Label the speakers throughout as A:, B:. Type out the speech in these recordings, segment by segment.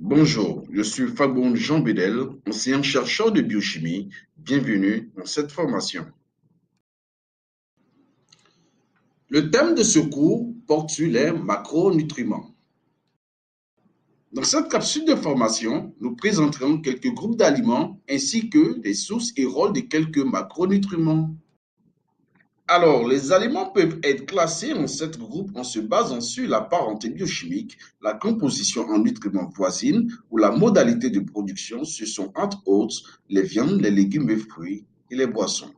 A: Bonjour, je suis Fagon Jean Bedel, enseignant-chercheur de biochimie. Bienvenue dans cette formation. Le thème de ce cours porte sur les macronutriments. Dans cette capsule de formation, nous présenterons quelques groupes d'aliments ainsi que les sources et rôles de quelques macronutriments. Alors, les aliments peuvent être classés en 7 groupes en se basant sur la parenté biochimique, la composition en nutriments voisine ou la modalité de production. Ce sont entre autres les viandes, les légumes et fruits et les boissons.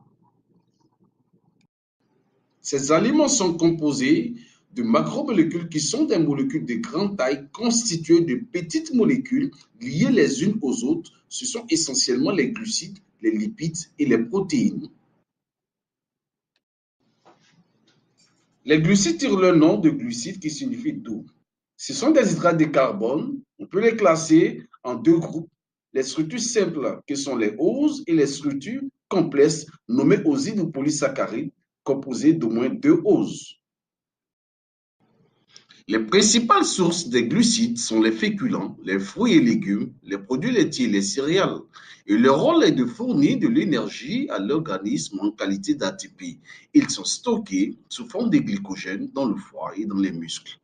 A: Ces aliments sont composés de macromolécules qui sont des molécules de grande taille constituées de petites molécules liées les unes aux autres. Ce sont essentiellement les glucides, les lipides et les protéines. Les glucides tirent leur nom de glucides qui signifie doux. Ce sont des hydrates de carbone. On peut les classer en 2 groupes. Les structures simples, qui sont les oses, et les structures complexes, nommées osides ou polysaccharides, composées d'au moins 2 oses. Les principales sources des glucides sont les féculents, les fruits et légumes, les produits laitiers et les céréales. Et leur rôle est de fournir de l'énergie à l'organisme en qualité d'ATP. Ils sont stockés sous forme de glycogène dans le foie et dans les muscles.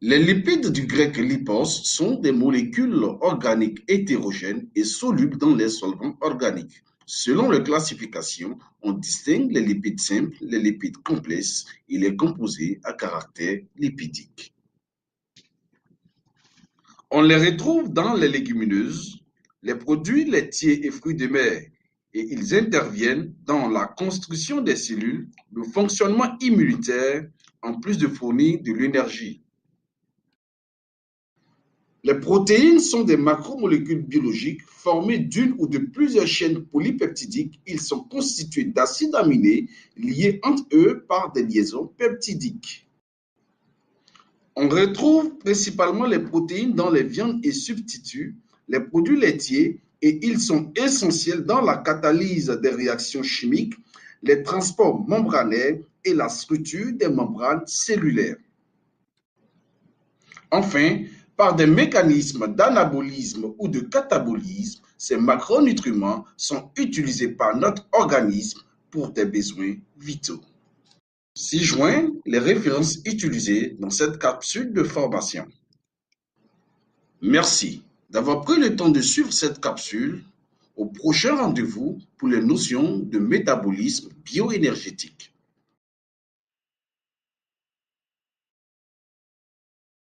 A: Les lipides du grec lipos sont des molécules organiques hétérogènes et solubles dans les solvants organiques. Selon leur classification, on distingue les lipides simples, les lipides complexes et les composés à caractère lipidique. On les retrouve dans les légumineuses, les produits laitiers et fruits de mer, et ils interviennent dans la construction des cellules, le fonctionnement immunitaire, en plus de fournir de l'énergie. Les protéines sont des macromolécules biologiques formées d'une ou de plusieurs chaînes polypeptidiques. Ils sont constitués d'acides aminés liés entre eux par des liaisons peptidiques. On retrouve principalement les protéines dans les viandes et substituts, les produits laitiers, et ils sont essentiels dans la catalyse des réactions chimiques, les transports membranaires et la structure des membranes cellulaires. Enfin, par des mécanismes d'anabolisme ou de catabolisme, ces macronutriments sont utilisés par notre organisme pour des besoins vitaux. Ci-joint les références utilisées dans cette capsule de formation. Merci d'avoir pris le temps de suivre cette capsule. Au prochain rendez-vous pour les notions de métabolisme bioénergétique.